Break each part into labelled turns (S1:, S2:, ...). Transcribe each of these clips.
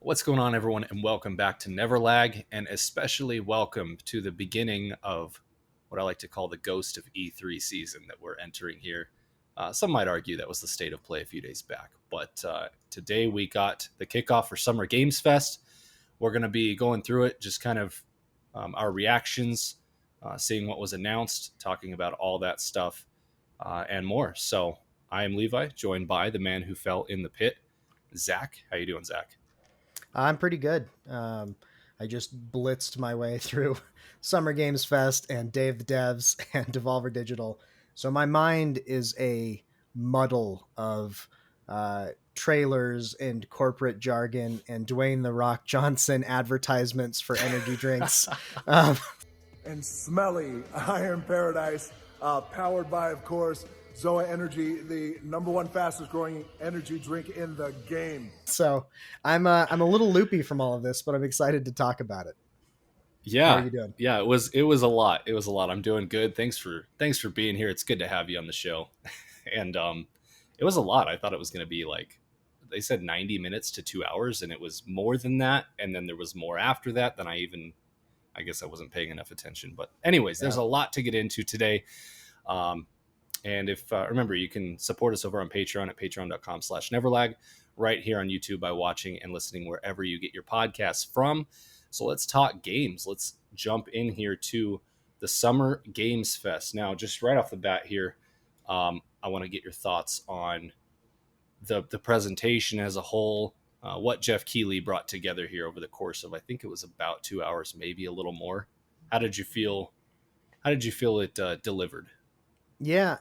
S1: What's going on, everyone, and welcome back to Neverlag, and especially welcome to the beginning of what I like to call the ghost of E3 season that we're entering here. Some might argue that was the state of play a few days back, but today we got the kickoff for Summer Games Fest. We're going to be going through it, just kind of our reactions, seeing what was announced, talking about all that stuff, and more. So I am Levi, joined by the man who fell in the pit, Zach. How you doing, Zach?
S2: I'm pretty good. I just blitzed my way through Summer Games Fest and Day of the Devs and Devolver Digital. So my mind is a muddle of trailers and corporate jargon and Dwayne The Rock Johnson advertisements for energy drinks. Um,
S3: and smelly Iron Paradise, powered by, of course, Zoa Energy, the number one fastest growing energy drink in the game.
S2: so I'm a little loopy from all of this, but I'm excited to talk about it. How are
S1: Yeah,
S2: you doing?
S1: yeah, it was a lot. It was a lot. I'm doing good. Thanks for being here. It's good to have you on the show. And it was a lot. I thought it was going to be like they said 90 minutes to 2 hours, and it was more than that. And then there was more after that than I guess I wasn't paying enough attention. But anyways, there's
S2: Yeah.
S1: a lot to get into today. Um, and if remember, you can support us over on Patreon at patreon.com/neverlag, right here on YouTube by watching and listening wherever you get your podcasts from. So let's talk games. Let's jump in here to the Summer Games Fest. Now, just right off the bat here, I want to get your thoughts on the presentation as a whole, what Jeff Keighley brought together here over the course of, I think it was about 2 hours, maybe a little more. How did you feel? How did you feel it delivered?
S2: Yeah,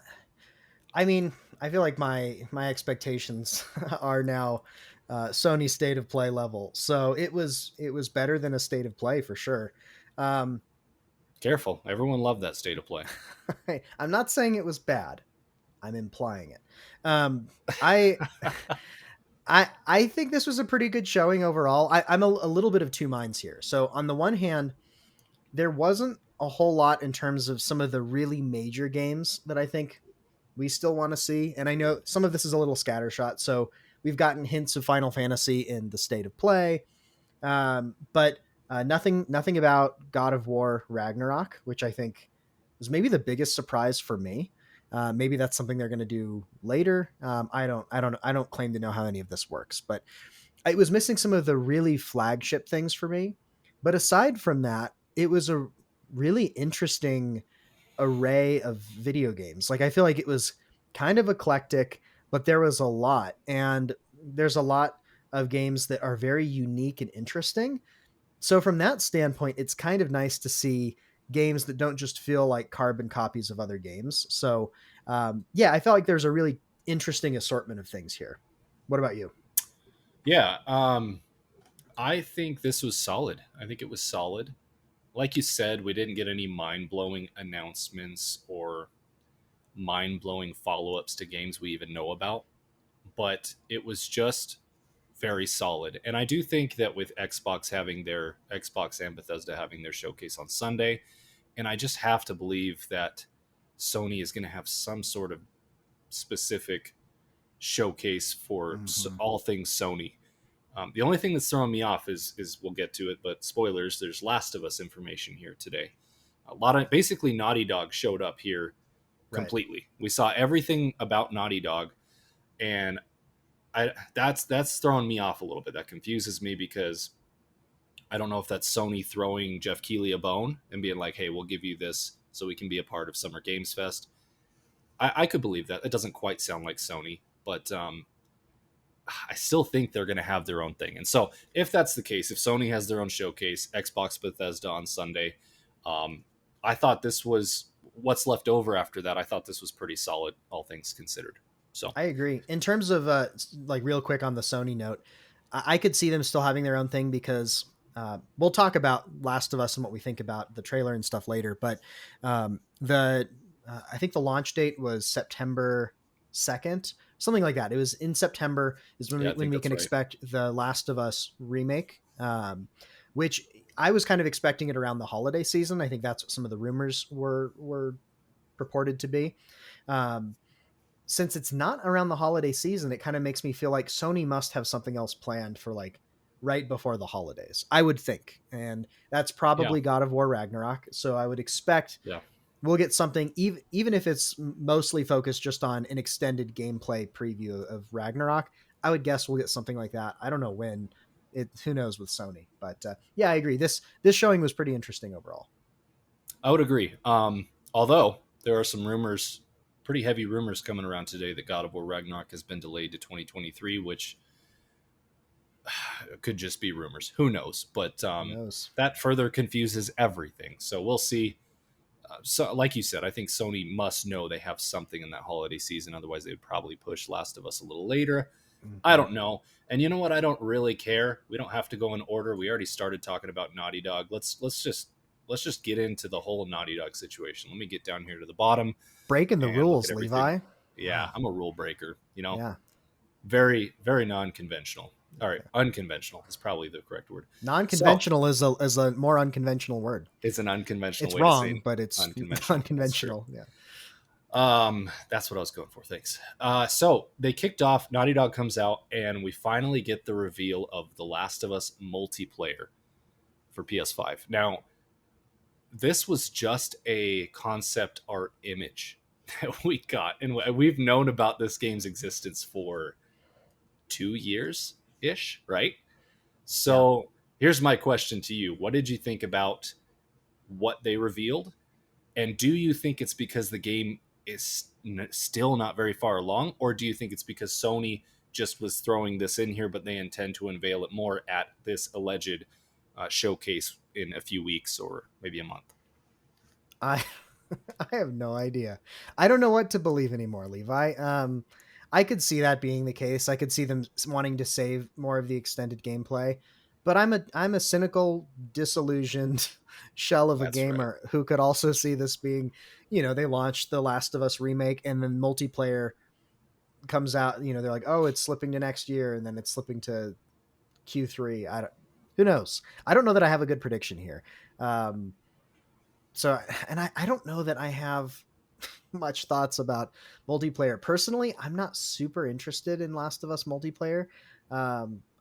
S2: I mean, I feel like my expectations are now Sony state of play level. So it was better than a state of play for sure. Um,
S1: Careful, everyone loved that state of play.
S2: I'm not saying it was bad. I'm implying it. Um, I I think this was a pretty good showing overall. I'm a little bit of two minds here. So on the one hand, there wasn't a whole lot in terms of some of the really major games that I think we still want to see. And I know some of this is a little scattershot. So we've gotten hints of Final Fantasy in the state of play, but nothing about God of War Ragnarok, which I think was maybe the biggest surprise for me. Maybe that's something they're going to do later. I don't claim to know how any of this works, but it was missing some of the really flagship things for me. But aside from that, it was a really interesting array of video games. Like I feel like it was kind of eclectic, but there was a lot, and there's a lot of games that are very unique and interesting. So from that standpoint, it's kind of nice to see games that don't just feel like carbon copies of other games. So yeah, I felt like there's a really interesting assortment of things here. What about you?
S1: Yeah, I think this was solid. I think it was solid. Like you said, we didn't get any mind blowing announcements or mind blowing follow ups to games we even know about, but it was just very solid. And I do think that with Xbox and Bethesda having their showcase on Sunday, and I just have to believe that Sony is going to have some sort of specific showcase for
S2: Mm-hmm.
S1: all things Sony. The only thing that's throwing me off is we'll get to it, but spoilers. There's Last of Us information here today. A lot of basically Naughty Dog showed up here
S2: Right.
S1: completely. We saw everything about Naughty Dog, and that's throwing me off a little bit. That confuses me because I don't know if that's Sony throwing Jeff Keighley a bone and being like, "Hey, we'll give you this so we can be a part of Summer Games Fest." I could believe that. It doesn't quite sound like Sony, but I still think they're going to have their own thing. And so, if that's the case, if Sony has their own showcase, Xbox Bethesda on Sunday, um, I thought this was what's left over after that. I thought this was pretty solid, all things considered. So,
S2: I agree. In terms of like real quick on the Sony note, I could see them still having their own thing because we'll talk about Last of Us and what we think about the trailer and stuff later. But the I think the launch date was September 2nd, something like that. It was in September is
S1: yeah, I
S2: when
S1: think
S2: we
S1: that's
S2: can
S1: right.
S2: expect the Last of Us remake, which I was kind of expecting it around the holiday season. I think that's what some of the rumors were purported to be. Um, since it's not around the holiday season, it kind of makes me feel like Sony must have something else planned for like right before the holidays, I would think. And that's
S1: Yeah.
S2: probably God of War Ragnarok. So I would expect
S1: Yeah.
S2: we'll get something, even if it's mostly focused just on an extended gameplay preview of Ragnarok. I would guess we'll get something like that. I don't know when. Who knows with Sony, but yeah, I agree. This showing was pretty interesting overall.
S1: I would agree. Although there are some rumors, pretty heavy rumors coming around today that God of War Ragnarok has been delayed to 2023, which could just be rumors. Who knows? But
S2: Who knows?
S1: that further confuses everything. So we'll see. So, like you said, I think Sony must know they have something in that holiday season. Otherwise, they would probably push Last of Us a little later. I don't know. And you know what? I don't really care. We don't have to go in order. We already started talking about Naughty Dog. Let's just get into the whole Naughty Dog situation. Let me get down here to the bottom
S2: Breaking the
S1: and look
S2: rules,
S1: at everything.
S2: Levi.
S1: Yeah,
S2: Wow.
S1: I'm a rule breaker.
S2: Yeah.
S1: Very, very non-conventional. All right, unconventional is probably the correct word.
S2: Non-conventional is a more unconventional word.
S1: It's an unconventional
S2: It's
S1: way
S2: wrong,
S1: to say
S2: but it's
S1: unconventional.
S2: unconventional. Yeah.
S1: That's what I was going for. Thanks. So they kicked off. Naughty Dog comes out, and we finally get the reveal of The Last of Us multiplayer for PS5. Now, this was just a concept art image that we got, and we've known about this game's existence for 2 years ish, right? So here's my question to you: what did you think about what they revealed, and do you think it's because the game is still not very far along, or do you think it's because Sony just was throwing this in here, but they intend to unveil it more at this alleged showcase in a few weeks or maybe a month?
S2: I I have no idea. I don't know what to believe anymore, Levi. I could see that being the case. I could see them wanting to save more of the extended gameplay, but I'm a cynical, disillusioned shell of a
S1: That's right.
S2: gamer who could also see this being, they launched the Last of Us remake and then multiplayer comes out. They're like, oh, it's slipping to next year, and then it's slipping to Q3. Who knows? I don't know that I have a good prediction here. So, and I don't know that I have much thoughts about multiplayer. Personally, I'm not super interested in Last of Us multiplayer.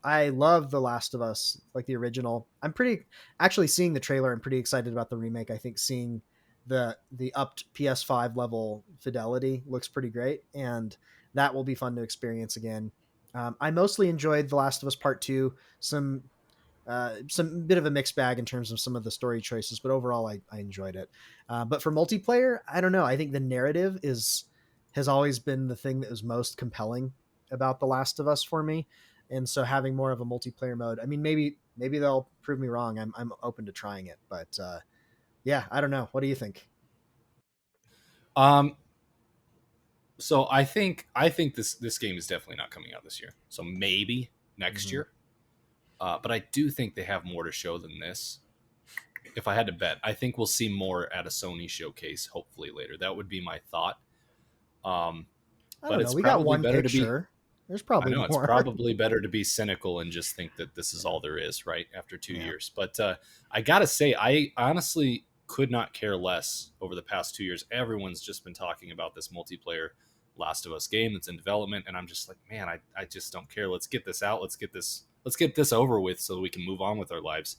S2: I love The Last of Us, like the original. I'm pretty actually seeing the trailer. I'm pretty excited about the remake. I think seeing the upped PS5 level fidelity looks pretty great, and that will be fun to experience again. I mostly enjoyed The Last of Us Part 2. Some bit of a mixed bag in terms of some of the story choices, but overall I enjoyed it. But for multiplayer, I don't know. I think the narrative has always been the thing that was most compelling about The Last of Us for me. And so having more of a multiplayer mode, I mean, maybe they'll prove me wrong. I'm open to trying it, but yeah, I don't know. What do you think?
S1: Um, so I think this game is definitely not coming out this year. So maybe next year. But I do think they have more to show than this. If I had to bet, I think we'll see more at a Sony showcase, hopefully later. That would be my thought.
S2: I
S1: But
S2: don't
S1: it's
S2: know. We got
S1: probably
S2: one
S1: better to be.
S2: picture. There's
S1: I
S2: probably
S1: know it's
S2: more.
S1: probably better to be cynical and just think that this is all there is, right? After 2 years. But I gotta say, I honestly could not care less over the past 2 years. Everyone's just been talking about this multiplayer Last of Us game that's in development, and I'm just like, man, I just don't care. Let's get this out. Let's get this over with so we can move on with our lives.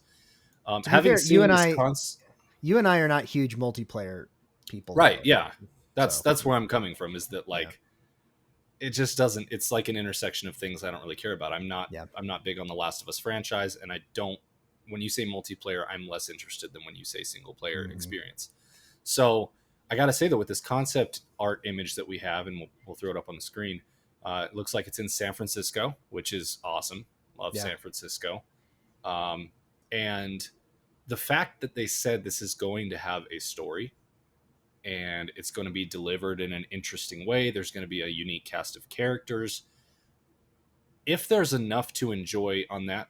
S2: To be
S1: Having
S2: fair,
S1: seen
S2: you and I are not huge multiplayer people,
S1: right,
S2: though.
S1: yeah,
S2: So
S1: that's where I'm coming from. Is that like it just doesn't? It's like an intersection of things I don't really care about. I'm not big on the Last of Us franchise, and I don't. When you say multiplayer, I'm less interested than when you say single player experience. So I got to say that with this concept art image that we have, and we'll throw it up on the screen. It looks like it's in San Francisco, which is awesome. Love San Francisco. And the fact that they said this is going to have a story and it's going to be delivered in an interesting way, there's going to be a unique cast of characters. If there's enough to enjoy on that,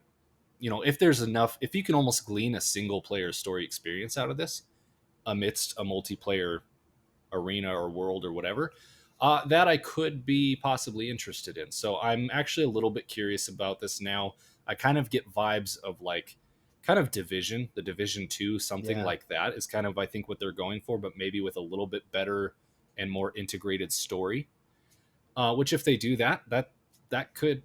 S1: if you can almost glean a single player story experience out of this amidst a multiplayer arena or world or whatever, that I could be possibly interested in. So I'm actually a little bit curious about this now. I kind of get vibes of like kind of Division, the Division 2, something like that is kind of, I think, what they're going for, but maybe with a little bit better and more integrated story. Which if they do that could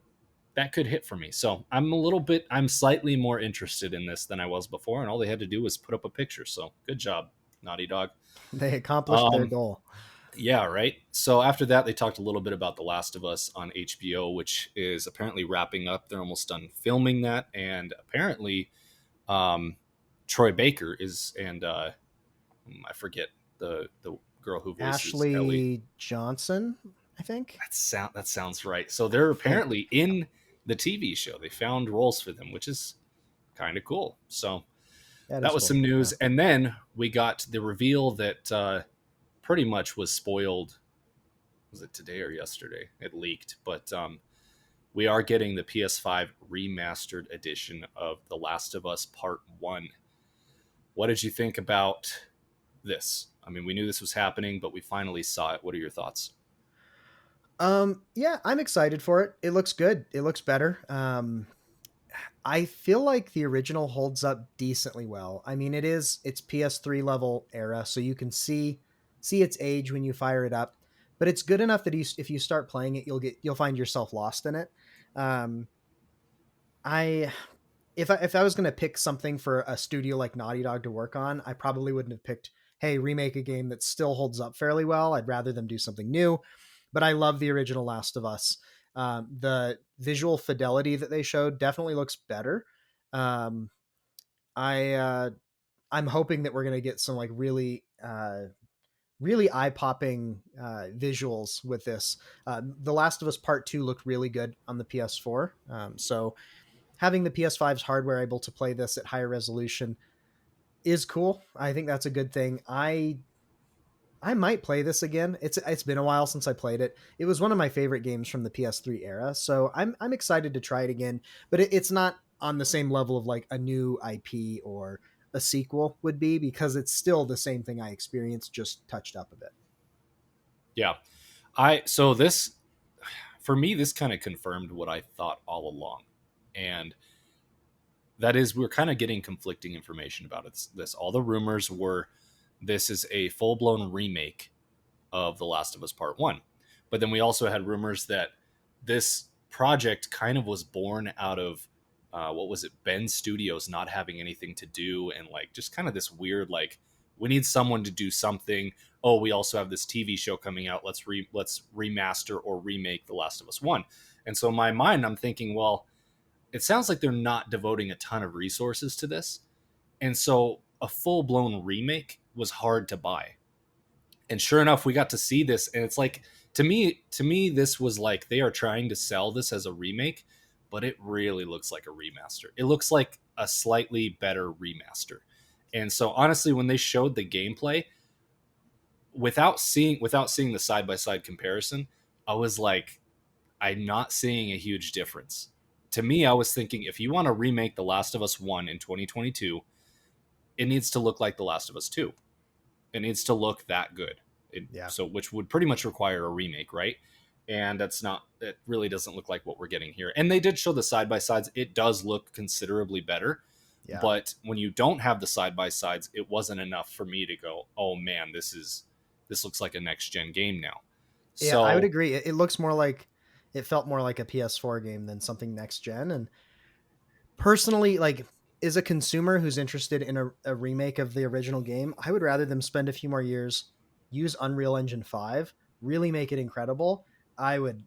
S1: that could hit for me. So I'm slightly more interested in this than I was before, and all they had to do was put up a picture. So good job, Naughty Dog.
S2: They accomplished their
S1: Um,
S2: goal.
S1: yeah, right. So after that, they talked a little bit about The Last of Us on HBO, which is apparently wrapping up. They're almost done filming that, and apparently, um, Troy Baker is, and I forget the girl who voices Ellie.
S2: Ashley Johnson, I think.
S1: That sounds right. So they're
S2: I think
S1: apparently in the TV show. They found roles for them, which is kind of cool. So
S2: that
S1: that
S2: is
S1: was
S2: cool.
S1: some news,
S2: Yeah.
S1: and then we got the reveal that pretty much was spoiled. Was it today or yesterday? It leaked, but we are getting the PS5 remastered edition of The Last of Us Part 1. What did you think about this? I mean, we knew this was happening, but we finally saw it. What are your thoughts?
S2: Yeah, I'm excited for it. It looks good. It looks better. I feel like the original holds up decently well. I mean, it's PS3 level era, so you can see its age when you fire it up, but it's good enough that if you start playing it, you'll find yourself lost in it. Um, I if I was going to pick something for a studio like Naughty Dog to work on, I probably wouldn't have picked, hey, remake a game that still holds up fairly well. I'd rather them do something new. But I love the original Last of Us. The visual fidelity that they showed definitely looks better. Um, I'm hoping that we're going to get some like really eye popping visuals with this. The Last of Us Part 2 looked really good on the PS4. So having the PS5's hardware able to play this at higher resolution is cool. I think that's a good thing. I might play this again. It's been a while since I played it. It was one of my favorite games from the PS3 era, so I'm excited to try it again. But it's not on the same level of like a new IP or a sequel would be, because it's still the same thing I experienced, just touched up a bit.
S1: Yeah, this for me, this kind of confirmed what I thought all along, and that is we're kind of getting conflicting information about it. This all the rumors were this is a full blown remake of The Last of Us Part 1. But then we also had rumors that this project kind of was born out of what was it, Ben Studios not having anything to do, and like just kind of this weird like we need someone to do something. Oh, we also have this TV show coming out. Let's remaster or remake The Last of Us 1. And so in my mind, I'm thinking, well, it sounds like they're not devoting a ton of resources to this. And so a full blown remake was hard to buy. And sure enough, we got to see this, and it's like to me this was like they are trying to sell this as a remake, but it really looks like a remaster. It looks like a slightly better remaster. And so honestly, when they showed the gameplay without seeing the side by side comparison, I was like, I'm not seeing a huge difference. To me, I was thinking if you want to remake The Last of Us 1 in 2022, it needs to look like The Last of Us 2. It needs to look that good.
S2: Yeah.
S1: So, which would pretty much require a remake, right? And it really doesn't look like what we're getting here. And they did show the side by sides. It does look considerably better.
S2: Yeah.
S1: But when you don't have the side by sides, it wasn't enough for me to go, oh man, this looks like a next gen game now.
S2: Yeah,
S1: So
S2: I would agree. It felt more like a PS4 game than something next gen. And personally, like, as a consumer who's interested in a remake of the original game, I would rather them spend a few more years, use Unreal Engine 5, really make it incredible. I would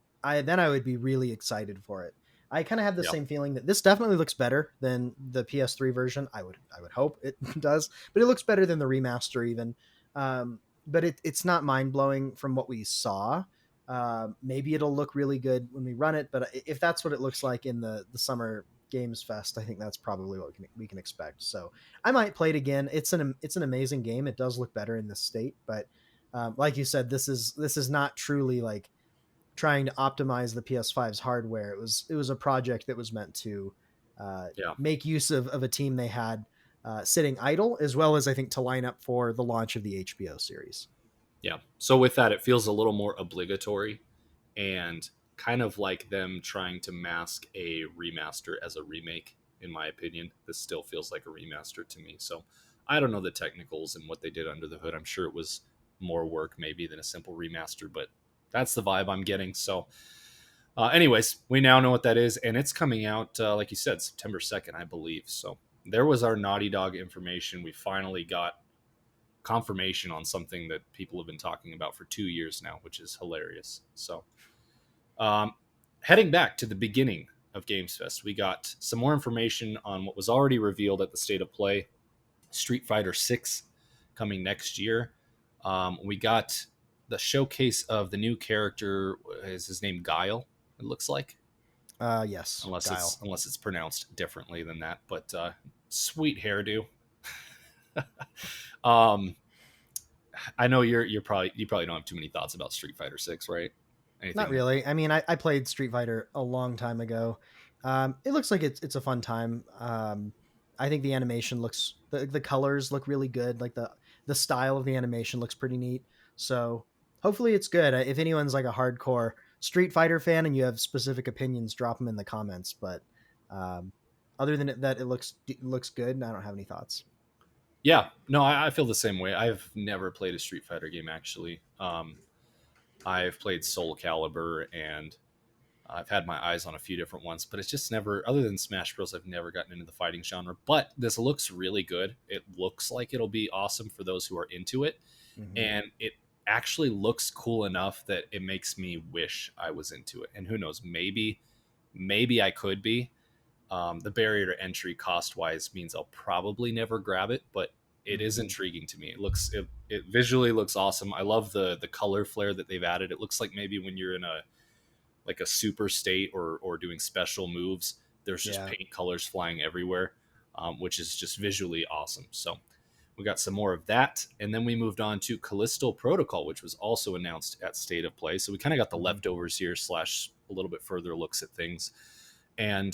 S2: be really excited for it. I kind of have the
S1: yeah,
S2: same feeling that this definitely looks better than the PS3 version. I would hope it does, but it looks better than the remaster even. But it's not mind blowing from what we saw. Maybe it'll look really good when we run it, but if that's what it looks like in the summer Games Fest, I think that's probably what we can expect. So I might play it again. It's an amazing game. It does look better in this state, but like you said, this is not truly like trying to optimize the PS5's hardware. It was a project that was meant to
S1: yeah.
S2: make use of a team they had sitting idle, as well as I think to line up for the launch of the HBO series.
S1: Yeah. So with that, it feels a little more obligatory and kind of like them trying to mask a remaster as a remake, in my opinion. This still feels like a remaster to me. So I don't know the technicals and what they did under the hood. I'm sure it was more work maybe than a simple remaster, but that's the vibe I'm getting. So Anyways, we now know what that is, and it's coming out, like you said, September 2nd, I believe. So there was our Naughty Dog information. We finally got confirmation on something that people have been talking about for 2 years now, which is hilarious. So, heading back to the beginning of Games Fest, we got some more information on what was already revealed at the State of Play: Street Fighter 6 coming next year. We got the showcase of the new character. Is his name Guile? It looks like,
S2: Yes,
S1: unless it's pronounced differently than that. But sweet hairdo. um, I know you probably don't have too many thoughts about Street Fighter 6, right? Anything?
S2: Not really. I mean, I played Street Fighter a long time ago. It looks like it's a fun time. I think the animation looks, the colors look really good. Like the style of the animation looks pretty neat. So hopefully it's good. If anyone's like a hardcore Street Fighter fan and you have specific opinions, drop them in the comments. But other than that, it looks good. And I don't have any thoughts.
S1: Yeah, no, I feel the same way. I've never played a Street Fighter game, actually. I've played Soul Calibur, and I've had my eyes on a few different ones, but it's just never, other than Smash Bros, I've never gotten into the fighting genre. But this looks really good. It looks like it'll be awesome for those who are into it.
S2: Mm-hmm.
S1: And it actually looks cool enough that it makes me wish I was into it. And who knows, maybe I could be. The barrier to entry cost wise means I'll probably never grab it, but it is intriguing to me. It visually looks awesome. I love the color flare that they've added. It looks like maybe when you're in a super state or doing special moves, there's just paint colors flying everywhere, which is just visually awesome. So we got some more of that, and then we moved on to Callisto Protocol, which was also announced at State of Play. So we kind of got the leftovers here / a little bit further looks at things. And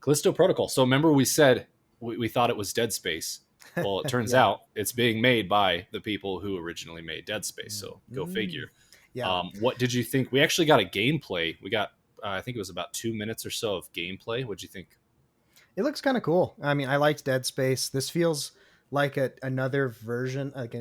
S1: Callisto Protocol. So remember we said we thought it was Dead Space. Well, it turns out it's being made by the people who originally made Dead Space. So go figure.
S2: Yeah.
S1: What did you think? We actually got a gameplay. We got, I think it was about 2 minutes or so of gameplay. What'd you think?
S2: It looks kind of cool. I mean, I liked Dead Space. This feels like another version, like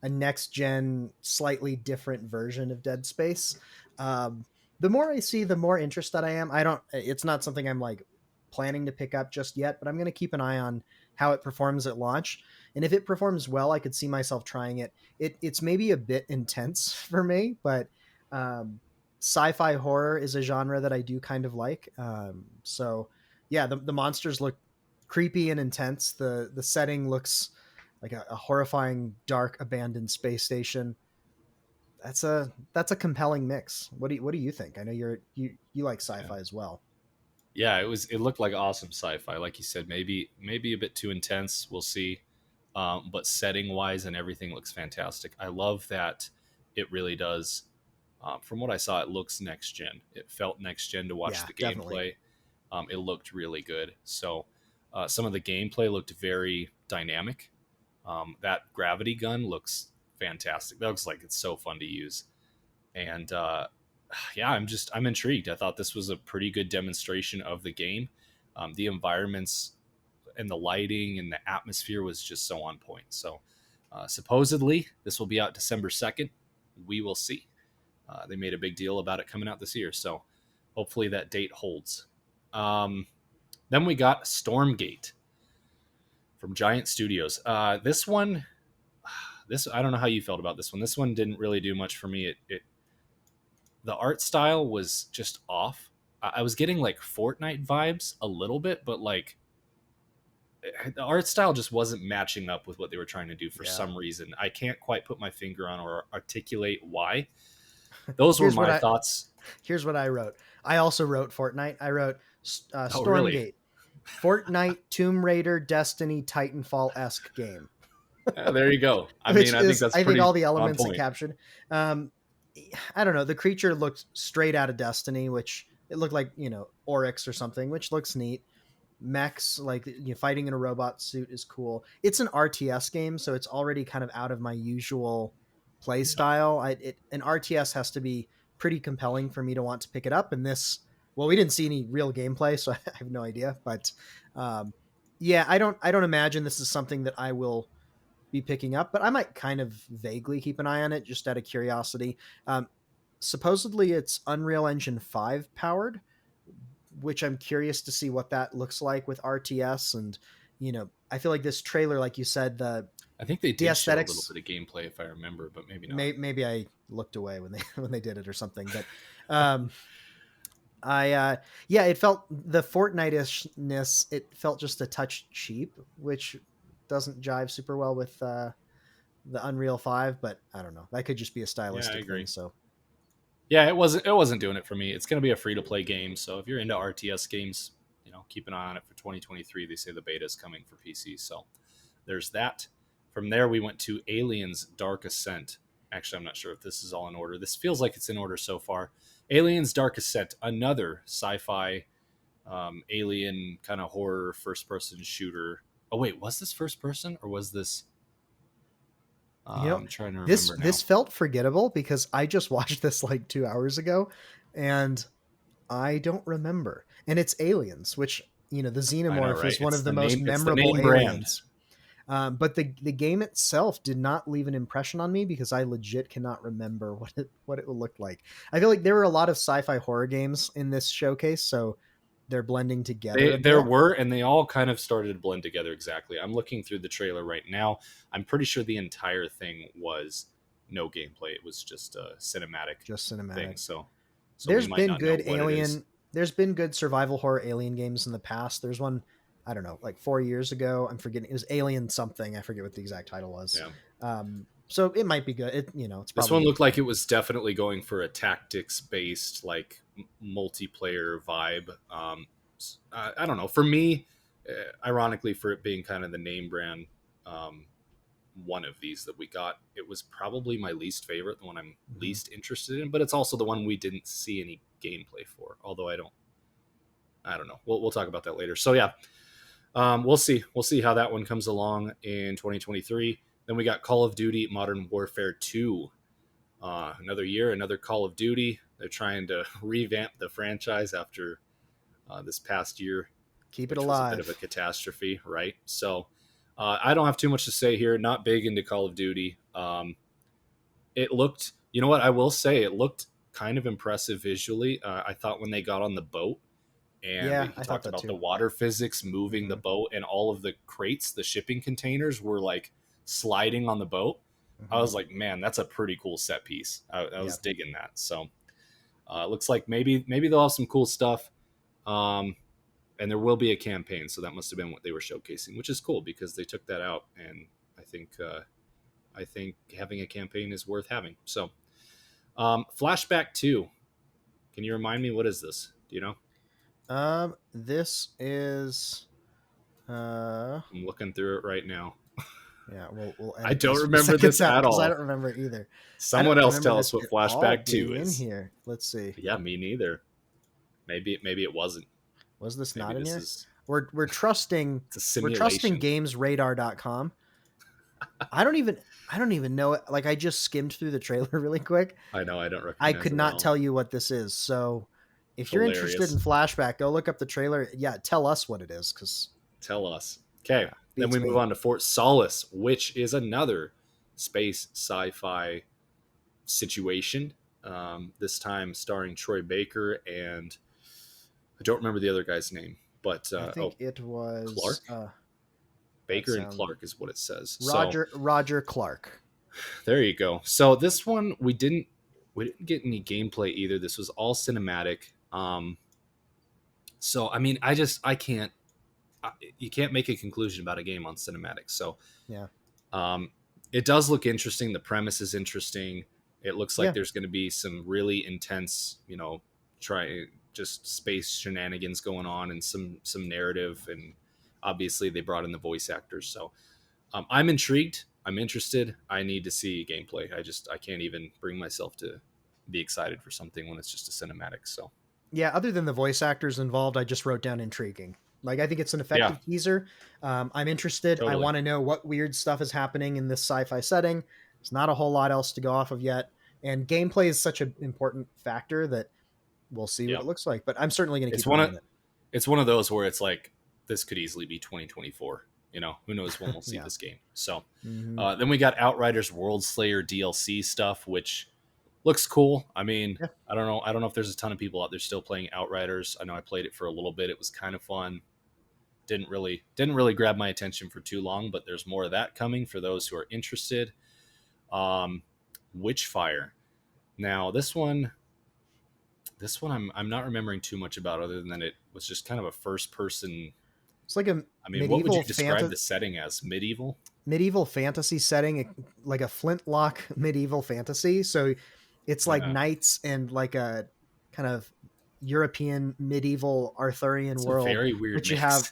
S2: a next gen, slightly different version of Dead Space. The more I see, the more interested I am. It's not something I'm like planning to pick up just yet, but I'm going to keep an eye on how it performs at launch. And if it performs well, I could see myself trying it. It's maybe a bit intense for me, but sci-fi horror is a genre that I do kind of like. So yeah, the monsters look creepy and intense. The setting looks like a horrifying, dark, abandoned space station. That's a compelling mix. What do you think? I know you like sci-fi as well.
S1: Yeah, it looked like awesome sci-fi. Like you said, maybe a bit too intense. We'll see. But setting wise and everything looks fantastic. I love that it really does. From what I saw, it looks next gen. It felt next gen to watch the gameplay. Definitely. It looked really good. So some of the gameplay looked very dynamic. That gravity gun looks fantastic. That looks like it's so fun to use. And yeah, I'm intrigued. I thought this was a pretty good demonstration of the game. The environments and the lighting and the atmosphere was just so on point. So supposedly this will be out December 2nd. We will see. They made a big deal about it coming out this year. So hopefully that date holds. Then we got Stormgate from Giant Studios. This one, I don't know how you felt about this one. This one didn't really do much for me. The art style was just off. I was getting like Fortnite vibes a little bit, but like the art style just wasn't matching up with what they were trying to do for some reason. I can't quite put my finger on or articulate why. Those were my thoughts.
S2: Here's what I wrote. I also wrote Fortnite. I wrote Stormgate.
S1: Really?
S2: Fortnite, Tomb Raider, Destiny, Titanfall-esque game.
S1: There you go. I think
S2: all the elements it captured. I don't know. The creature looked straight out of Destiny, which it looked like, Oryx or something, which looks neat. Mechs, like fighting in a robot suit is cool. It's an RTS game, so it's already kind of out of my usual play style. An RTS has to be pretty compelling for me to want to pick it up. And this, well, we didn't see any real gameplay, so I have no idea. But yeah, I don't imagine this is something that I will be picking up, but I might kind of vaguely keep an eye on it just out of curiosity. supposedly it's Unreal Engine 5 powered, which I'm curious to see what that looks like with RTS. And, I feel like this trailer, like you said,
S1: I think they
S2: the
S1: did show a little
S2: aesthetics,
S1: bit of gameplay if I remember, but maybe not.
S2: maybe I looked away when they when they did it or something, but um yeah, it felt the Fortnite-ishness, it felt just a touch cheap, which doesn't jive super well with the Unreal 5, but I don't know. That could just be a
S1: Yeah, I
S2: stylistic
S1: agree.
S2: thing, so
S1: Yeah, it wasn't doing it for me. It's going to be a free to play game, so if you're into RTS games, keep an eye on it for 2023. They say the beta is coming for PC, so there's that. From there, we went to Aliens: Dark Ascent. Actually, I'm not sure if this is all in order. This feels like it's in order so far. Aliens: Dark Ascent, another sci-fi alien kind of horror first-person shooter. Oh wait, was this first person or was this? I'm trying to
S2: this
S1: remember now.
S2: this felt forgettable because I just watched this like 2 hours ago, and I don't remember. And it's aliens, which the
S1: I know,
S2: xenomorph
S1: right?
S2: is one
S1: It's
S2: of the
S1: the
S2: most
S1: name. It's the
S2: memorable
S1: name brand.
S2: aliens. But the game itself did not leave an impression on me because I legit cannot remember what it looked like. I feel like there were a lot of sci-fi horror games in this showcase, so they're blending together a
S1: There
S2: bit.
S1: were, and they all kind of started to blend together exactly. I'm looking through the trailer right now. I'm pretty sure the entire thing was no gameplay. It was just a cinematic
S2: Just
S1: thing.
S2: cinematic.
S1: So we
S2: There's
S1: might
S2: been
S1: not know
S2: good
S1: what it is.
S2: alien. There's been good survival horror alien games in the past. There's one, I don't know, like 4 years ago. I'm forgetting. It was Alien something. I forget what the exact title was.
S1: Yeah.
S2: So it might be good. It's
S1: This
S2: probably
S1: one
S2: good
S1: looked
S2: to
S1: like
S2: play.
S1: it was definitely going for a tactics based, like multiplayer vibe. I don't know. For me, ironically, for it being kind of the name brand, um, one of these that we got, it was probably my least favorite, the one I'm least interested in. But it's also the one we didn't see any gameplay for. Although I don't know. We'll talk about that later. So yeah, we'll see. We'll see how that one comes along in 2023. Then we got Call of Duty Modern Warfare 2. Another year, another Call of Duty. They're trying to revamp the franchise after this past year,
S2: Keep it
S1: which was a bit of a
S2: alive.
S1: catastrophe, right? So I don't have too much to say here. Not big into Call of Duty. It looked, you know what? I will say it looked kind of impressive visually. I thought when they got on the boat and
S2: Yeah,
S1: he
S2: I thought
S1: talked
S2: that
S1: about the
S2: too.
S1: water physics moving the
S2: Mhm.
S1: boat and all of the crates, the shipping containers were like sliding on the boat. I
S2: Mhm.
S1: was like, man, that's a pretty cool set piece. I
S2: Yeah.
S1: was digging that. So it looks like maybe they'll have some cool stuff. And there will be a campaign, so that must have been what they were showcasing, which is cool because they took that out, and I think having a campaign is worth having. So, Flashback 2. Can you remind me what is this? Do you know?
S2: This is
S1: I'm looking through it right now.
S2: yeah, we'll
S1: I
S2: edit
S1: don't
S2: these few
S1: remember
S2: seconds
S1: this
S2: out
S1: at
S2: because I don't
S1: all.
S2: remember it either. I don't
S1: Someone else
S2: remember
S1: tell
S2: this
S1: us what
S2: at all
S1: Flashback 2
S2: being in
S1: is.
S2: here. Let's see.
S1: Yeah, me neither. Maybe it wasn't.
S2: Was this
S1: Maybe
S2: not in
S1: this
S2: here?
S1: is
S2: We're trusting
S1: it's a
S2: we're trusting
S1: simulation.
S2: gamesradar.com. I don't even know it. Like I just skimmed through the trailer really quick.
S1: I know I don't
S2: I
S1: recognize
S2: could
S1: it at
S2: not
S1: all.
S2: tell you what this is. So if you're interested in
S1: Hilarious.
S2: Flashback, go look up the trailer. Yeah, tell us what it is because
S1: Tell us. Okay.
S2: yeah,
S1: Then
S2: beats
S1: we move
S2: me.
S1: on to Fort Solace, which is another space sci-fi situation. This time starring Troy Baker and I don't remember the other guy's name, but
S2: I think it was
S1: Clark.
S2: that
S1: Baker and
S2: sound
S1: Clark is what it says. So
S2: Roger Clark.
S1: there you go. So this one we didn't get any gameplay either. This was all cinematic. So I mean, I can't. You can't make a conclusion about a game on cinematics. So
S2: Yeah.
S1: Um, it does look interesting. The premise is interesting. It looks like
S2: Yeah.
S1: there's going to be some really intense, try just space shenanigans going on and some narrative. And obviously, they brought in the voice actors. So I'm intrigued. I'm interested. I need to see gameplay. I can't even bring myself to be excited for something when it's just a cinematic. So
S2: Yeah, other than the voice actors involved, I just wrote down intriguing. Like I think it's an
S1: yeah,
S2: effective teaser. I'm interested. I
S1: totally.
S2: want to know what weird stuff is happening in this sci-fi setting. There's not a whole lot else to go off of yet, and gameplay is such an important factor that we'll see what
S1: Yeah,
S2: it looks like. But I'm certainly going to
S1: it's
S2: keep an eye on it.
S1: one of those where it's like this could easily be 2024. Who knows when we'll see
S2: Yeah.
S1: this game. So
S2: Mm-hmm.
S1: then we got Outriders World Slayer DLC stuff, which looks cool. I mean,
S2: Yeah.
S1: I don't know. I don't know if there's a ton of people out there still playing Outriders. I know I played it for a little bit. It was kind of fun. Didn't really grab my attention for too long, but there's more of that coming for those who are interested. Um, Witchfire. Now this one I'm not remembering too much about other than it was just kind of a first person.
S2: It's like a
S1: I mean, what would
S2: medieval
S1: you describe the setting as?
S2: medieval fantasy setting, like a flintlock medieval fantasy. So it's like
S1: Yeah,
S2: knights and like a kind of European medieval Arthurian
S1: it's a
S2: world,
S1: very weird
S2: but you have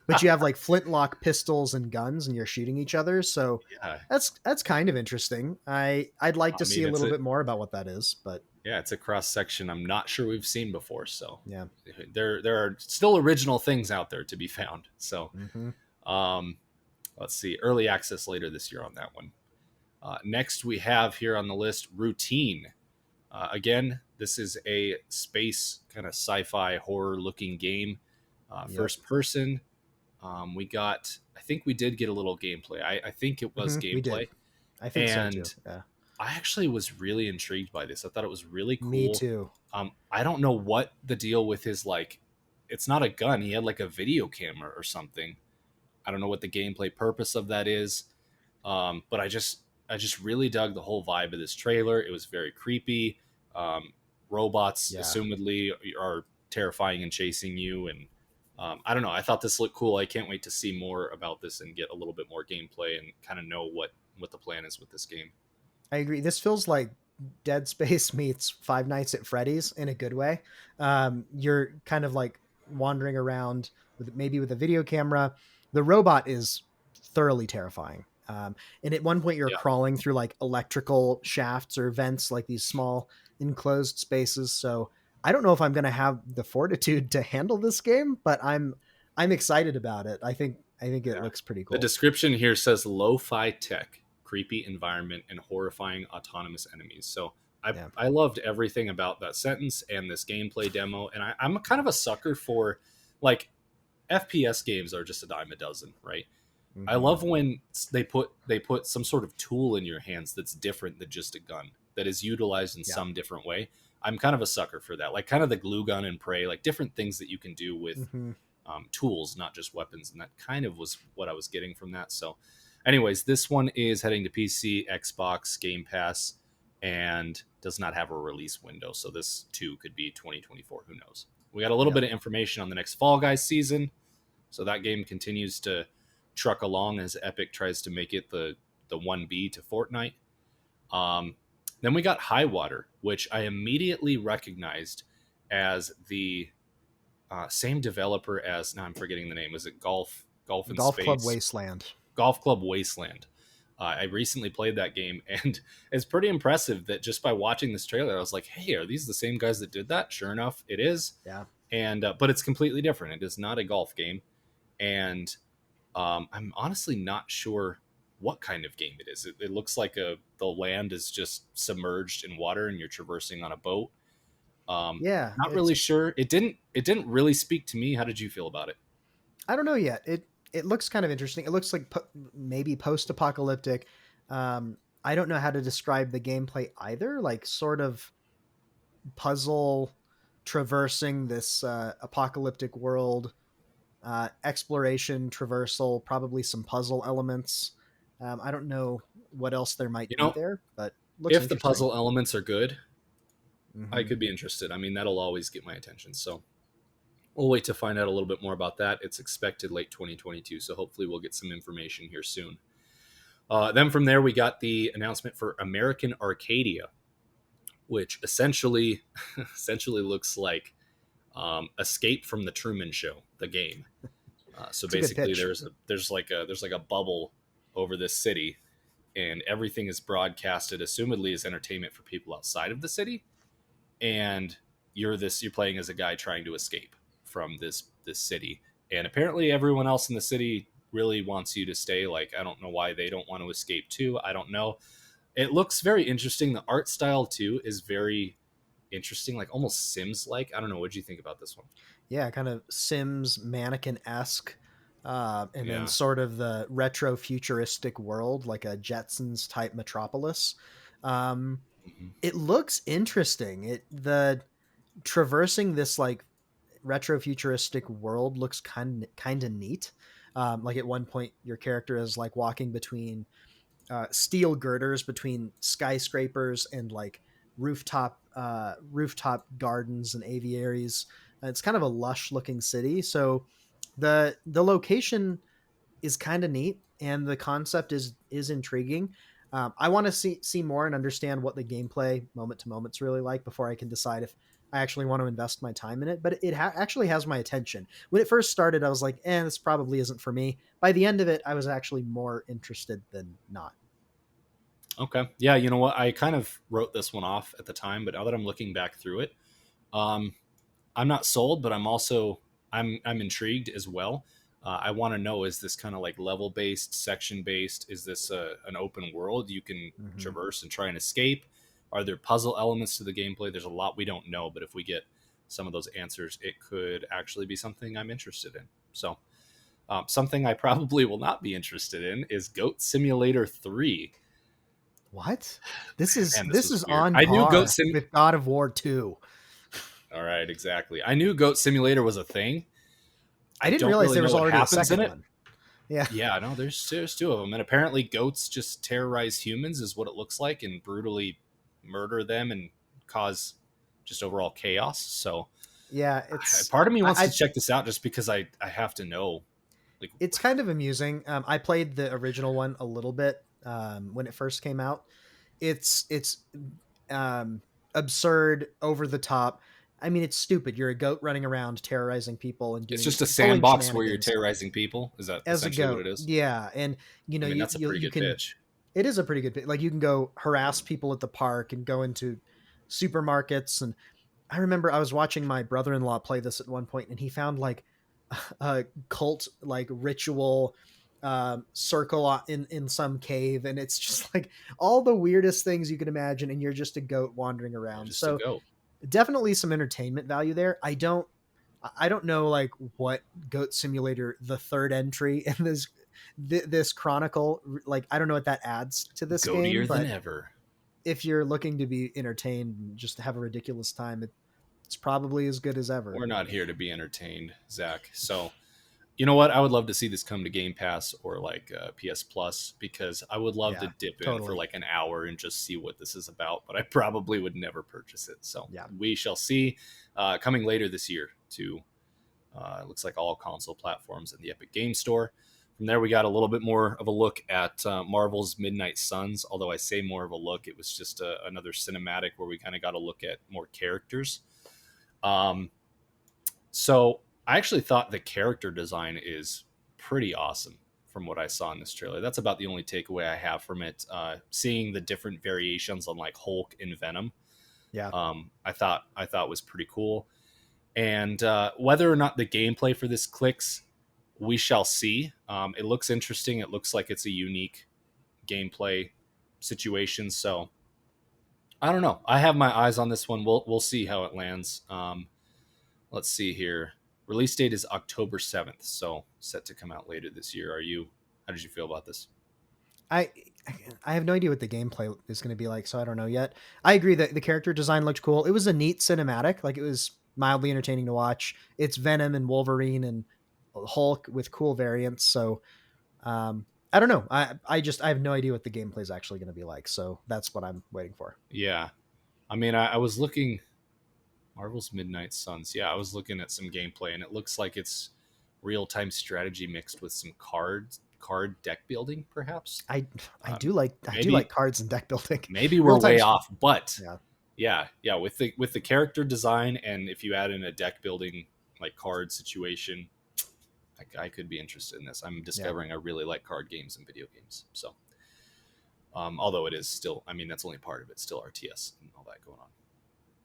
S1: mix.
S2: like flintlock pistols and guns, and you're shooting each other. So
S1: Yeah,
S2: that's kind of interesting. I'd like to
S1: I
S2: see
S1: mean
S2: a little bit more about what that is, but
S1: it's a cross section I'm not sure we've seen before. So
S2: yeah.
S1: there are still original things out there to be found. So
S2: Mm-hmm.
S1: um, let's see, early access later this year on that one. Next we have here on the list Routine. Again, this is a space kind of sci-fi horror looking game,
S2: Yep.
S1: first person. I think we did get a little gameplay. I think it was
S2: We did.
S1: gameplay,
S2: I think so too.
S1: and
S2: Yeah.
S1: I actually was really intrigued by this. I thought it was really
S2: Me
S1: cool.
S2: too.
S1: I don't know what the deal with his, like, it's not a gun. He had like a video camera or something. I don't know what the gameplay purpose of that is. But I just really dug the whole vibe of this trailer. It was very creepy. Robots
S2: Yeah.
S1: assumedly are terrifying and chasing you, and I don't know. I thought this looked cool. I can't wait to see more about this and get a little bit more gameplay and kind of know what the plan is with this game.
S2: I agree. This feels like Dead Space meets Five Nights at Freddy's in a good way. You're kind of like wandering around with a video camera. The robot is thoroughly terrifying. And at one point you're
S1: Yeah.
S2: crawling through like electrical shafts or vents, like these small enclosed spaces. So I don't know if I'm going to have the fortitude to handle this game, but I'm excited about it. I think it
S1: Yeah.
S2: looks pretty
S1: The
S2: cool.
S1: description here says lo-fi tech, creepy environment, and horrifying autonomous enemies. So
S2: Yeah.
S1: I loved everything about that sentence and this gameplay demo. And I'm kind of a sucker for, like, FPS games are just a dime a dozen, right? I
S2: Mhm.
S1: love when they put some sort of tool in your hands that's different than just a gun, that is utilized in
S2: Yeah.
S1: some different way. I'm kind of a sucker for that, like kind of the glue gun and Prey, like different things that you can do with
S2: Mhm.
S1: tools, not just weapons. And that kind of was what I was getting from that. So, anyways, this one is heading to PC, Xbox, Game Pass, and does not have a release window. So this too could be 2024. Who knows? We got a little
S2: Yep.
S1: bit of information on the next Fall Guys season. So that game continues to truck along as Epic tries to make it the 1B to Fortnite. Then we got High Water, which I immediately recognized as the same developer as, now I'm forgetting the name. Was it Golf in
S2: Golf Club
S1: Space?
S2: Wasteland.
S1: Golf Club Wasteland. I recently played that game, and it's pretty impressive that just by watching this trailer, I was like, hey, are these the same guys that did that? Sure enough, it is.
S2: Yeah.
S1: And but it's completely different. It is not a golf game, and I'm honestly not sure what kind of game it is. It looks like the land is just submerged in water, and you're traversing on a boat.
S2: Yeah.
S1: Not really sure. It didn't really speak to me. How did you feel about it?
S2: I don't know yet. It looks kind of interesting. It looks like maybe post-apocalyptic. I don't know how to describe the gameplay either. Like sort of puzzle traversing this apocalyptic world, exploration, traversal, probably some puzzle elements. I don't know what else there might
S1: You
S2: be
S1: know,
S2: there, but looks
S1: if the
S2: interesting.
S1: puzzle elements are good, I
S2: Mhm.
S1: could be interested. I mean, that'll always get my attention. So we'll wait to find out a little bit more about that. It's expected late 2022, so hopefully we'll get some information here soon. Then from there, we got the announcement for American Arcadia, which essentially looks like Escape from the Truman Show, the game. So
S2: It's a good
S1: basically,
S2: pitch.
S1: there's like a bubble over this city, and everything is broadcasted, assumedly as entertainment for people outside of the city. And you're playing as a guy trying to escape from this city, and apparently everyone else in the city really wants you to stay. Like, I don't know why they don't want to escape too. I don't know. It looks very interesting. The art style too is very interesting, like almost Sims like. I don't know. What do you think about this one?
S2: Yeah, kind of Sims mannequin-esque. And then
S1: Yeah.
S2: sort of the retro futuristic world, like a Jetsons type metropolis. Um,
S1: Mhm.
S2: It looks interesting. The traversing this like retro futuristic world looks kind of neat. Like at one point, your character is like walking between steel girders between skyscrapers and like rooftop gardens and aviaries. It's kind of a lush looking city. So the location is kind of neat and the concept is intriguing. I want to see more and understand what the gameplay moment to moment's really like before I can decide if I actually want to invest my time in it. But it actually has my attention. When it first started, I was like, this probably isn't for me. By the end of it, I was actually more interested than not.
S1: Okay. Yeah, you know what? I kind of wrote this one off at the time, but now that I'm looking back through it, um, I'm not sold, but I'm intrigued as well. I want to know, is this kind of like level based, section based? Is this an open world you can
S2: Mm-hmm.
S1: traverse and try and escape? Are there puzzle elements to the gameplay? There's a lot we don't know, but if we get some of those answers, it could actually be something I'm interested in. So, something I probably will not be interested in is Goat Simulator 3.
S2: What? This is
S1: Man, this
S2: this
S1: was
S2: is
S1: weird.
S2: on
S1: I knew
S2: par with God of War 2.
S1: All right, exactly. I knew Goat Simulator was a thing.
S2: I
S1: I
S2: didn't
S1: don't
S2: realize
S1: really
S2: there
S1: know
S2: was
S1: what
S2: already a
S1: happens in
S2: second
S1: it.
S2: one. Yeah.
S1: Yeah, no, there's two of them, and apparently goats just terrorize humans, is what it looks like, and brutally murder them and cause just overall chaos. So,
S2: Yeah, it's
S1: part of me wants to
S2: I
S1: check this out just because I have to know. Like,
S2: it's kind of amusing. I played the original one a little bit when it first came out. It's um, absurd, over the top. I mean, it's stupid. You're a goat running around terrorizing people and
S1: it's
S2: doing
S1: just a
S2: pulling
S1: sandbox where you're
S2: shenanigans
S1: terrorizing people. Is that
S2: as a
S1: essentially what
S2: goat.
S1: it is?
S2: Yeah, and
S1: I mean,
S2: you
S1: that's a pretty
S2: you
S1: good
S2: can.
S1: pitch.
S2: It is a pretty good bit. Like you can go harass people at the park and go into supermarkets. And I remember I was watching my brother-in-law play this at one point, and he found like a cult like ritual circle in some cave, and it's just like all the weirdest things you can imagine, and you're just a goat wandering
S1: You're
S2: around.
S1: just a
S2: So
S1: goat.
S2: definitely some entertainment value there. I don't know like what Goat Simulator the third entry in this chronicle, like I don't know what that adds to this game,
S1: Goatier than
S2: but
S1: ever.
S2: if you're looking to be entertained and just have a ridiculous time, it's probably as good as ever.
S1: We're not here to be entertained, Zach. So, you know what? I would love to see this come to Game Pass or like PS Plus, because I would love to
S2: Yeah,
S1: dip in for
S2: totally.
S1: like an hour and just see what this is about, but I probably would never purchase it. So
S2: Yeah.
S1: we shall see. Coming later this year to, it looks like all console platforms and the Epic Game Store. From there, we got a little bit more of a look at Marvel's Midnight Suns. Although I say more of a look, it was just another cinematic where we kind of got to look at more characters. Um, so I actually thought the character design is pretty awesome from what I saw in this trailer. That's about the only takeaway I have from it. Seeing the different variations on like Hulk and Venom,
S2: Yeah.
S1: I thought was pretty cool. And whether or not the gameplay for this clicks, we shall see. It looks interesting. It looks like it's a unique gameplay situation. So I don't know. I have my eyes on this one. We'll see how it lands. Let's see here. Release date is October 7th, so set to come out later this year. How did you feel about this?
S2: I I have no idea what the gameplay is going to be like, so I don't know yet. I agree that the character design looked cool. It was a neat cinematic, like it was mildly entertaining to watch. It's Venom and Wolverine and Hulk with cool variants, so I don't know. I have no idea what the gameplay is actually going to be like, so that's what I'm waiting for.
S1: Yeah. I mean, I was looking Marvel's Midnight Suns. Yeah, I was looking at some gameplay and it looks like it's real-time strategy mixed with some card deck building perhaps.
S2: I
S1: Um,
S2: do like
S1: maybe
S2: cards and deck building.
S1: maybe we're
S2: Real time.
S1: way off, but
S2: Yeah.
S1: yeah, with the character design, and if you add in a deck building like card situation, I could be interested in this. I'm
S2: Yeah.
S1: discovering I really like card games and video games. So, although it is still, I mean, that's only part of it. Still RTS and all that going on.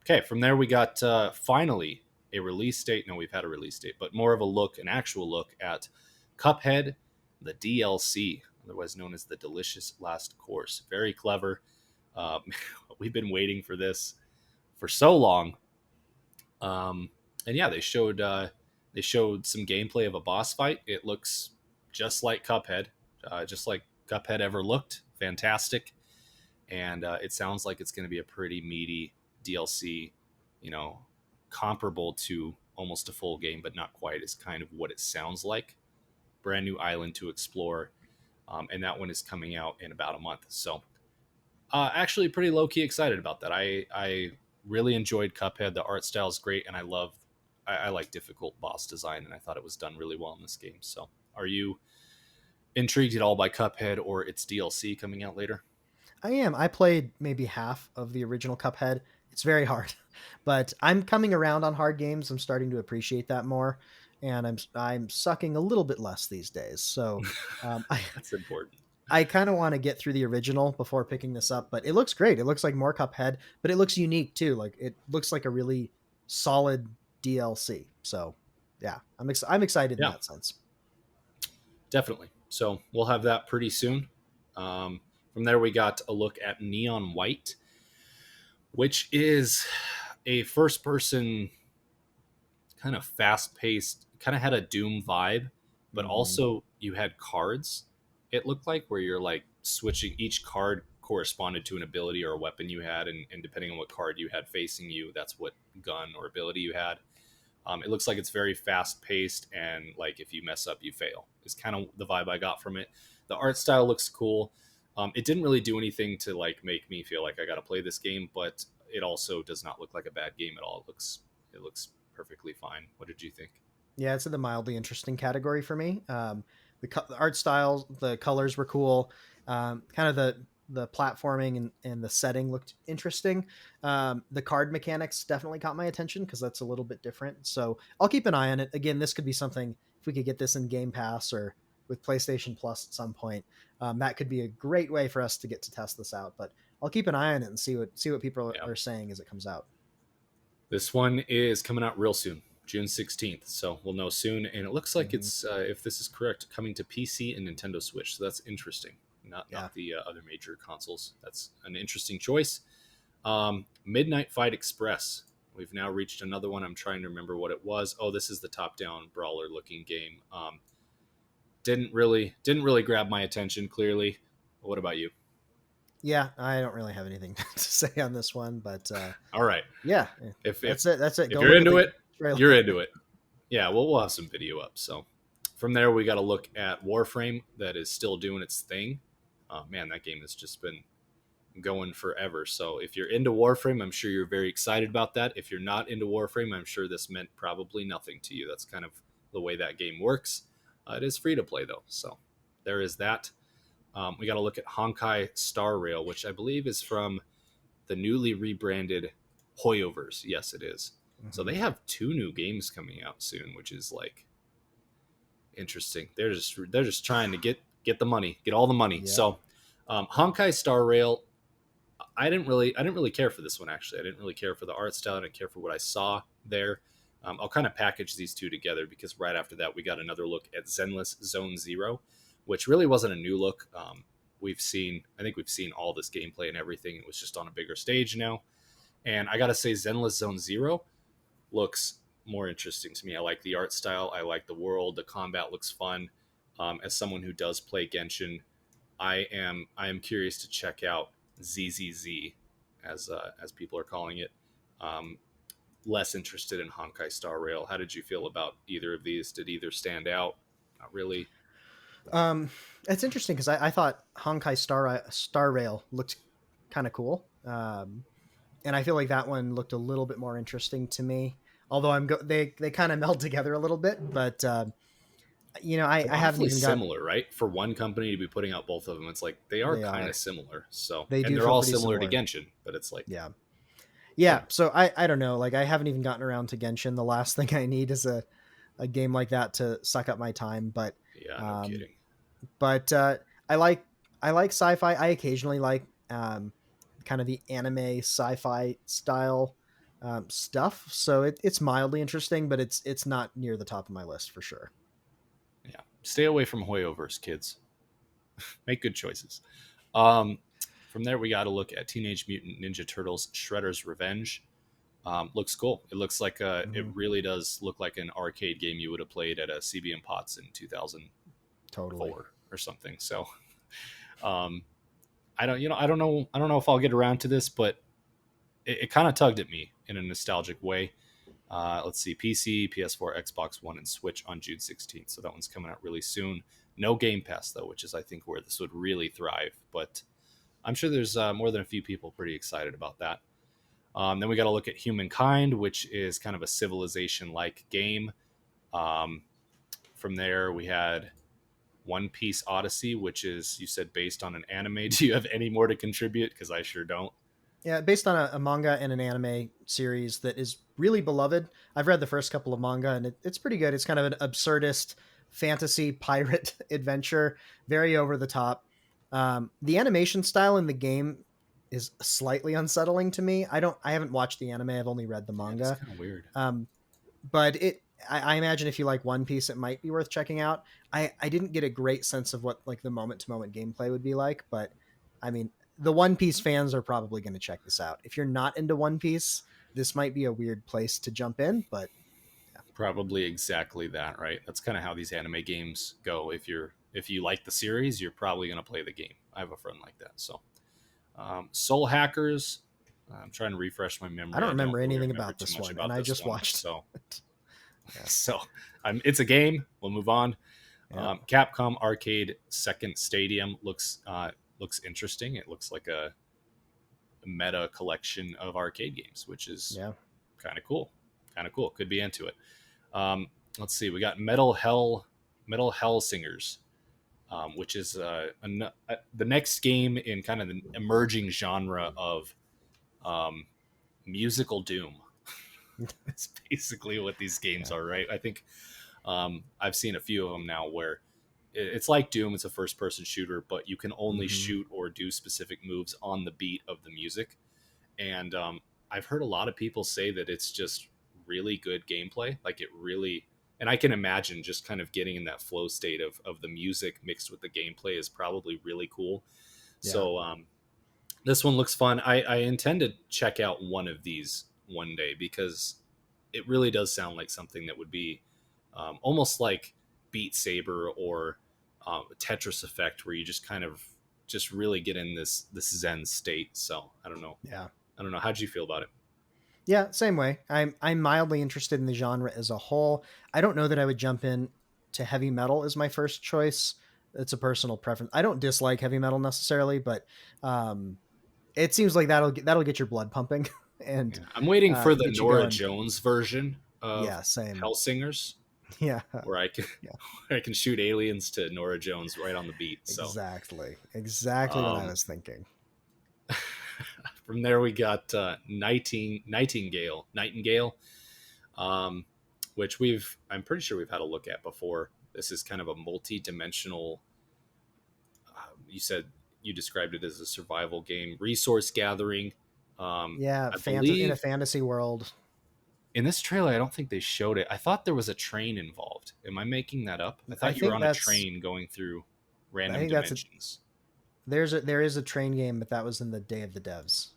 S1: Okay, from there we got finally a release date. No, we've had a release date, but more of a look, an actual look at Cuphead, the DLC, otherwise known as the Delicious Last Course. Very clever. Um, we've been waiting for this for so long. And yeah, they showed some gameplay of a boss fight. It looks just like Cuphead, just like Cuphead ever looked. Fantastic. and it sounds like it's going to be a pretty meaty DLC, comparable to almost a full game, but not quite, is kind of what it sounds like. Brand new island to explore, and that one is coming out in about a month. So actually pretty low-key excited about that. I really enjoyed Cuphead. The art style is great, and I like difficult boss design, and I thought it was done really well in this game. So are you intrigued at all by Cuphead or its DLC coming out later?
S2: I am. I played maybe half of the original Cuphead. It's very hard, but I'm coming around on hard games. I'm starting to appreciate that more, and I'm sucking a little bit less these days. So I
S1: That's important.
S2: I kind of want to get through the original before picking this up, but it looks great. It looks like more Cuphead, but it looks unique too. Like it looks like a really solid DLC. So yeah, I'm excited in
S1: Yeah,
S2: that sense.
S1: definitely. So we'll have that pretty soon. From there, we got a look at Neon White, which is a first person kind of fast paced, kind of had a Doom vibe, but also you had cards, it looked like, where you're like switching. Each card corresponded to an ability or a weapon you had, and depending on what card you had facing you, that's what gun or ability you had. It looks like it's very fast paced, and like if you mess up, you fail. Is kind of the vibe I got from it. The art style looks cool. It didn't really do anything to like make me feel like I got to play this game, but it also does not look like a bad game at all. It looks perfectly fine. What did you think?
S2: Yeah, it's in the mildly interesting category for me. The art styles, the colors were cool. Kind of the platforming and the setting looked interesting. The card mechanics definitely caught my attention because that's a little bit different. So I'll keep an eye on it. Again, this could be something, if we could get this in Game Pass or with PlayStation Plus at some point, that could be a great way for us to get to test this out. But I'll keep an eye on it and see what people
S1: Yeah.
S2: are saying as it comes out.
S1: This one is coming out real soon, June 16th. So we'll know soon. And it looks like it's, if this is correct, coming to PC and Nintendo Switch. So that's interesting. Not the other major consoles. That's an interesting choice. Midnight Fight Express. We've now reached another one. I'm trying to remember what it was. Oh, this is the top-down brawler-looking game. Didn't really grab my attention. Clearly, what about you?
S2: Yeah, I don't really have anything to say on this one, but
S1: All right.
S2: yeah,
S1: If
S2: that's it. That's it.
S1: if
S2: Go
S1: you're
S2: look at
S1: into
S2: the
S1: it,
S2: trailer.
S1: you're into it. Yeah, we'll have some video up. So from there, we got to look at Warframe, that is still doing its thing. Man, that game has just been going forever. So if you're into Warframe, I'm sure you're very excited about that. If you're not into Warframe, I'm sure this meant probably nothing to you. That's kind of the way that game works. It is free to play though, so there is that. We got to look at Honkai Star Rail, which I believe is from the newly rebranded Hoyoverse. Yes, it is. So they have 2 new games coming out soon, which is like interesting. They're just trying to get the money, get all the money.
S2: Yeah.
S1: So Honkai Star Rail, I didn't really care for this one, actually. I didn't really care for the art style. I didn't care for what I saw there. I'll kind of package these two together because right after that we got another look at Zenless Zone Zero, which really wasn't a new look. I think we've seen all this gameplay and everything. It was just on a bigger stage now. And I gotta say, Zenless Zone Zero looks more interesting to me. I like the art style. I like the world. The combat looks fun. As someone who does play Genshin, I am curious to check out ZZZ, as people are calling it. Less interested in Honkai Star Rail. How did you feel about either of these? Did either stand out? Not really.
S2: It's interesting because I thought Honkai Star Rail looked kind of cool, and I feel like that one looked a little bit more interesting to me. Although they kind of meld together a little bit, but I haven't even
S1: similar, right? For one company to be putting out both of them, it's like they are kind of similar. So they're all similar to Genshin, but it's like
S2: yeah. So I don't know. Like I haven't even gotten around to Genshin. The last thing I need is a game like that to suck up my time. But
S1: yeah, no kidding.
S2: But I like sci-fi. I occasionally like kind of the anime sci-fi style stuff. So it's mildly interesting, but it's not near the top of my list for sure.
S1: Yeah, stay away from Hoyoverse, kids. Make good choices. From there, we got to look at Teenage Mutant Ninja Turtles Shredder's Revenge. Looks cool. It looks like it really does look like an arcade game you would have played at a CB and Potts in 2004 or something. So I don't know if I'll get around to this, but it kind of tugged at me in a nostalgic way. Let's see, PC, PS4, Xbox One, and Switch on June 16th. So that one's coming out really soon. No Game Pass though, which is I think where this would really thrive. But I'm sure there's more than a few people pretty excited about that. Then we got to look at Humankind, which is kind of a civilization-like game. Um, from there, we had One Piece Odyssey, which is, you said, based on an anime. Do you have any more to contribute? Because I sure don't.
S2: Yeah, based on a manga and an anime series that is really beloved. I've read the first couple of manga, and it's pretty good. It's kind of an absurdist fantasy pirate adventure, very over the top. The animation style in the game is slightly unsettling to me. I haven't watched the anime. I've only read the
S1: Yeah, it's
S2: manga.
S1: kind of weird.
S2: But I imagine if you like One Piece, it might be worth checking out. I didn't get a great sense of what like the moment to moment gameplay would be like, but I mean, the One Piece fans are probably going to check this out. If you're not into One Piece, this might be a weird place to jump in, but
S1: Probably exactly that, right? That's kind of how these anime games go. If you like the series, you're probably going to play the game. I have a friend like that. So, Soul Hackers. I'm trying to refresh my memory.
S2: I don't remember
S1: really
S2: anything
S1: remember
S2: about
S1: too
S2: this
S1: much
S2: one,
S1: about
S2: and I
S1: this
S2: just
S1: one,
S2: watched.
S1: So,
S2: Yeah.
S1: so it's a game. We'll move on.
S2: Yeah.
S1: Capcom Arcade Second Stadium looks interesting. It looks like a meta collection of arcade games, which is
S2: Yeah.
S1: kind of cool. Kind of cool. Could be into it. Let's see. We got Metal Hell Singers, which is the next game in kind of the emerging genre of musical doom. It's basically what these games are, right? I think I've seen a few of them now where it's like Doom. It's a first-person shooter, but you can only shoot or do specific moves on the beat of the music. And I've heard a lot of people say that it's just really good gameplay. Like it really, and I can imagine just kind of getting in that flow state of the music mixed with the gameplay is probably really cool.
S2: Yeah.
S1: So this one looks fun. I intend to check out one of these one day because it really does sound like something that would be almost like Beat Saber or Tetris Effect, where you just kind of just really get in this Zen state. So I don't know.
S2: Yeah.
S1: I don't know. How'd you feel about it?
S2: Yeah, same way. I'm mildly interested in the genre as a whole. I don't know that I would jump in to heavy metal as my first choice. It's a personal preference. I don't dislike heavy metal necessarily, but it seems like that'll get your blood pumping and
S1: Yeah. I'm waiting for the
S2: get you
S1: Nora
S2: going.
S1: Jones version of
S2: Yeah, same.
S1: Hellsingers,
S2: Yeah,
S1: where I can
S2: Yeah.
S1: where I can shoot aliens to Nora Jones right on the beat. So
S2: exactly what I was thinking.
S1: from there we got Nightingale, which I'm pretty sure we've had a look at before. This is kind of a multi-dimensional. You said you described it as a survival game, resource gathering.
S2: Yeah,
S1: I
S2: in a
S1: believe
S2: fantasy world.
S1: in this trailer, I don't think they showed it. I thought there was a train involved. Am I making that up? I thought you were on a train going through random dimensions.
S2: There is a train game, but that was in the Day of the Devs.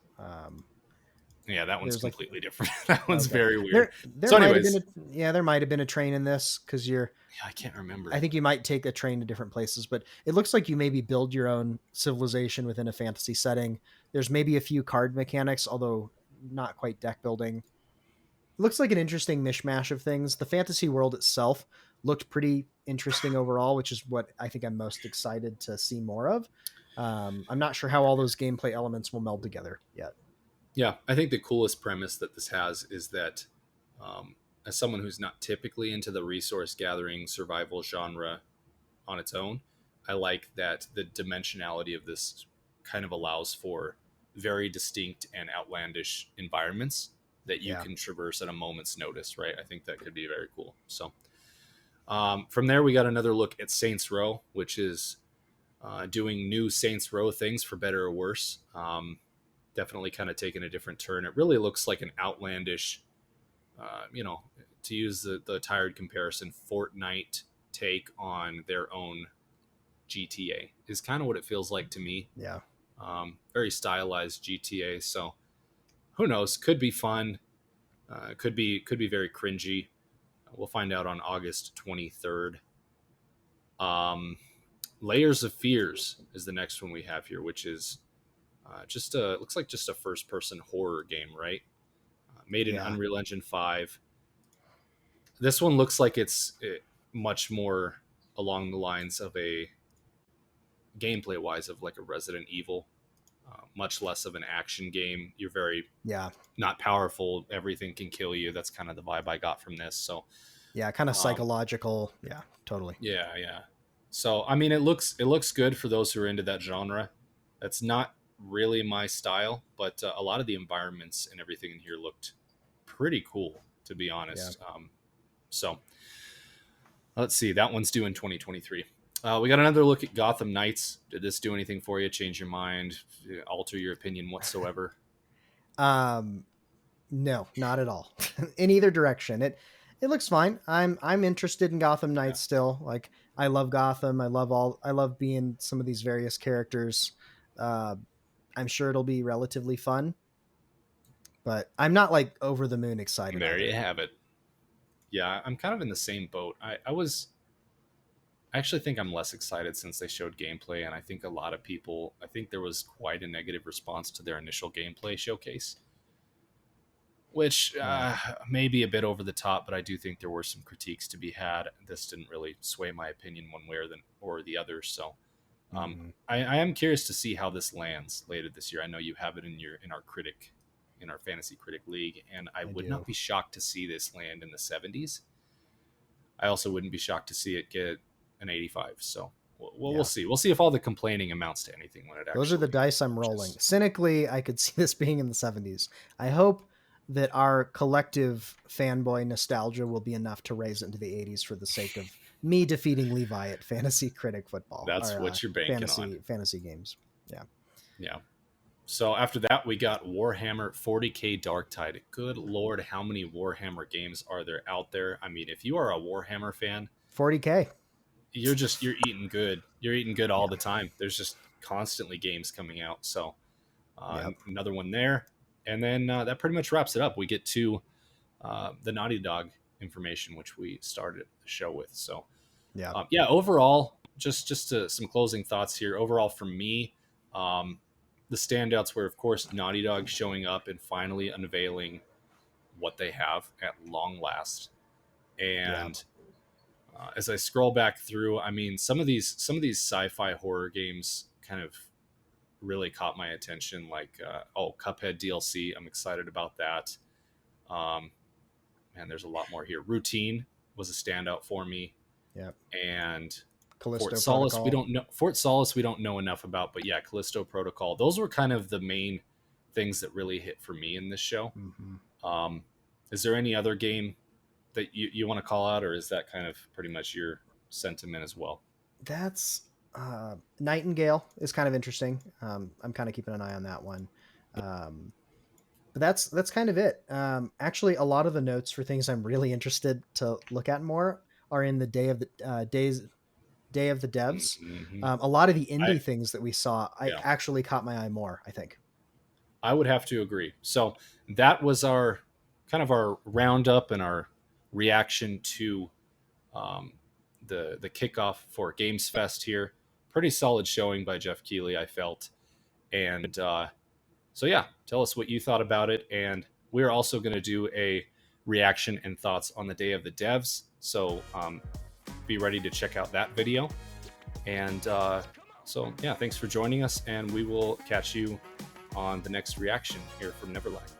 S1: Yeah, that one's
S2: there's like-
S1: completely different. That one's
S2: Okay.
S1: very weird.
S2: There
S1: So
S2: might have
S1: anyways.
S2: been there might have been a train in this because
S1: Yeah, I can't remember.
S2: I think you might take a train to different places, but it looks like you maybe build your own civilization within a fantasy setting. There's maybe a few card mechanics, although not quite deck building. It looks like an interesting mishmash of things. The fantasy world itself looked pretty interesting overall, which is what I think I'm most excited to see more of. I'm not sure how all those gameplay elements will meld together yet.
S1: Yeah, I think the coolest premise that this has is that as someone who's not typically into the resource gathering survival genre on its own, I like that the dimensionality of this kind of allows for very distinct and outlandish environments that you can traverse at a moment's notice, right? I think that could be very cool. So from there, we got another look at Saints Row, which is doing new Saints Row things for better or worse. Definitely kind of taking a different turn. It really looks like an outlandish, to use the tired comparison, Fortnite take on their own GTA is kind of what it feels like to me.
S2: Yeah.
S1: Very stylized GTA. So who knows? Could be fun. Could be very cringy. We'll find out on August 23rd. Layers of Fears is the next one we have here, which is Just looks like just a first-person horror game, right? Made in
S2: Yeah.
S1: Unreal Engine 5. This one looks like it's much more along the lines of a gameplay-wise of like a Resident Evil, much less of an action game. You're very
S2: Yeah.
S1: not powerful. Everything can kill you. That's kind of the vibe I got from this. So
S2: Yeah. Kind of
S1: um,
S2: psychological. Yeah, totally.
S1: yeah. So I mean, it looks good for those who are into that genre. That's not really my style, but a lot of the environments and everything in here looked pretty cool, to be honest. So let's see. That one's due in 2023. We got another look at Gotham Knights. Did this do anything for you? Change your mind? Alter your opinion whatsoever?
S2: No, not at all. In either direction. It looks fine. I'm interested in Gotham Knights still. Like, I love Gotham. I love being some of these various characters. I'm sure it'll be relatively fun, but I'm not like over the moon excited.
S1: There you have it. Yeah, I'm kind of in the same boat. I actually think I'm less excited since they showed gameplay, and I think a lot of people, I think there was quite a negative response to their initial gameplay showcase, which may be a bit over the top, but I do think there were some critiques to be had. This didn't really sway my opinion one way or the other. So I am curious to see how this lands later this year. I know you have it in our fantasy critic league, and I would not be shocked to see this land in the 70s. I also wouldn't be shocked to see it get an 85. So we'll see. We'll see if all the complaining amounts to anything when it actually.
S2: Those are the dice I'm rolling. Cynically, I could see this being in the 70s. I hope that our collective fanboy nostalgia will be enough to raise it into the 80s for the sake of me defeating Levi at Fantasy Critic Football.
S1: That's what you're banking on.
S2: Fantasy games.
S1: Yeah. So after that, we got Warhammer 40K Darktide. Good Lord, how many Warhammer games are there out there? I mean, if you are a Warhammer fan,
S2: 40K.
S1: You're eating good. You're eating good all the time. There's just constantly games coming out. So another one there. And then that pretty much wraps it up. We get to the Naughty Dog information, which we started the show with. So overall, just some closing thoughts here. Overall, for me, the standouts were, of course, Naughty Dog showing up and finally unveiling what they have at long last. And as I scroll back through, I mean, some of these sci-fi horror games kind of really caught my attention. Like, Cuphead DLC. I'm excited about that. And there's a lot more here. Routine was a standout for me.
S2: Yep.
S1: And
S2: Callisto
S1: Fort Solace,
S2: Protocol.
S1: we don't know. Fort Solace, we don't know enough about, but yeah, Callisto Protocol. Those were kind of the main things that really hit for me in this show.
S2: Mm-hmm.
S1: Is there any other game that you want to call out, or is that kind of pretty much your sentiment as well?
S2: That's Nightingale is kind of interesting. I'm kind of keeping an eye on that one. But that's kind of it. Actually, a lot of the notes for things I'm really interested to look at more are in the Day of the Devs.
S1: Mm-hmm.
S2: A lot of the indie things that we saw, I actually caught my eye more, I think.
S1: I would have to agree. So that was our kind of our roundup and our reaction to the kickoff for Games Fest here. Pretty solid showing by Jeff Keighley, I felt. And so yeah, tell us what you thought about it. And we're also going to do a reaction and thoughts on the Day of the Devs. So be ready to check out that video. And so yeah, thanks for joining us, and we will catch you on the next reaction here from Neverland.